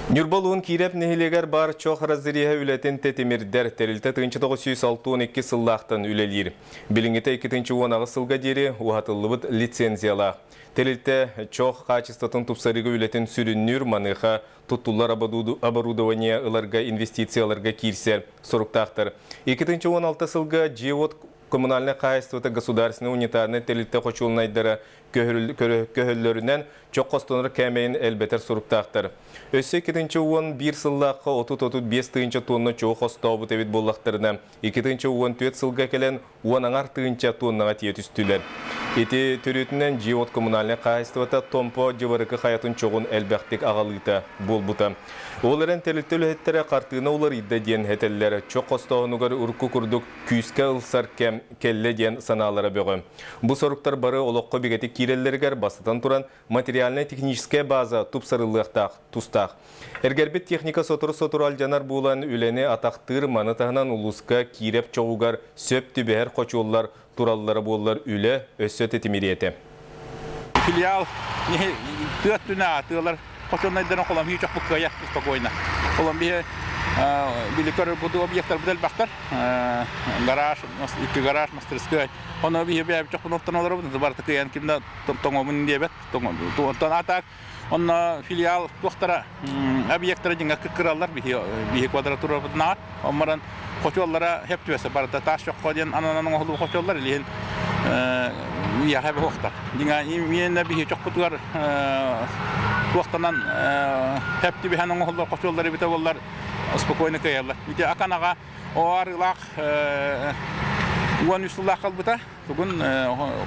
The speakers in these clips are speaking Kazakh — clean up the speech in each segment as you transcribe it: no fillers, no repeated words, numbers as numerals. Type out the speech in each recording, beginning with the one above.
Нюрбалуын киреп нехилегер бар чоқ разыриhe үлетін тетемірдер тәрілті 1962 сыллақтан үлелер. Біліңгіті 2010 сылға дері уғатылыбыт лицензиялақ. Тәрілті чоқ қачыстатын тұпсарығы үлетін сүріннүр маныға тұттулар оборудования ыларға инвестицияларға кирсер сұрықтақтыр. 2016 сылға Джиот коммунальное качество государственного унитарный тәрілті қочулынайдары көхіллерінен чоқ қостоныр кәмейін әлбетер сұрықтақтыр. Өсі 2011 сыллаққа 30-35 тонна чоқ қостау бұт әвет боллақтарына 2014 сылға келен 10 тоннаға тиет үстілер. Еті түретінен Джиот коммунальное качествота томпо жеварықы қаятын чоғын әлбәқтік ағалыйта бол бұта. Оларын тәрілті үлеттері қартығына олар идді ден әтелілері чоқ қостауынығар ұрқы күрдік күйіске ұлсар келі ден саналары бөғі. Бұл сұрықтар бары олыққы бігеті киреллергер басытан тұран материально-техническая база тұпсарылықтақ, тұстақ. Әргербет техника сотыр алжанар болан үлені атақтыр манытағынан ұлысқа киреп чоғығар сөп түбәр қочуылар тураллары болар үлі өссөті тимиреті. Филиал түйеттіна түйелер қочуылнайдарын қолам үй жоқ бұққая спокойно. Қолам биликер буду объекттар бүдел бақтар, гараж, екі гараж, мастерская. Оны бейбі жоқ бұны оқтан олар бұды, бар тақиян кемді тоңомын дебет, тоңомын атақ. Оны филиал тоқтара объекттары жеңі кікіралар, бейі квадратура бұдына, омаран қочуаллара хеп түвесі бар, тас жоқ қоден ананың оғылы қочуаллар, елен яхабы оқтар. Мен бейі жоқ бұдығар тоқтанан хеп түбіханың оғылы қочуаллары біті олар спокойно каялла. Ите аканаға оарылақ уан үстілақ қалбыта. Бүгін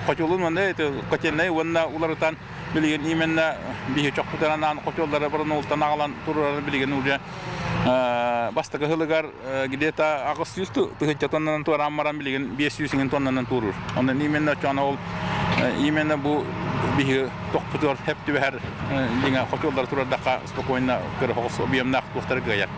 қочолын онда, көтенлей, онда уларытан білген именна бейі жоқ бұтаранан қочоллары бұрын ұлтан ағалан тұрырарын білген уже бастығы ғылығар гидета ағыс үсті 200 тоннанан туар аммаран білген 500 тоннанан тұрыр. Онда именна чана ол именна бұл бейі тоқ бұтар хепті бәр қочоллары тұрардаққа спокойно кірі қоқыс объемнақ тоқтары ғаяр.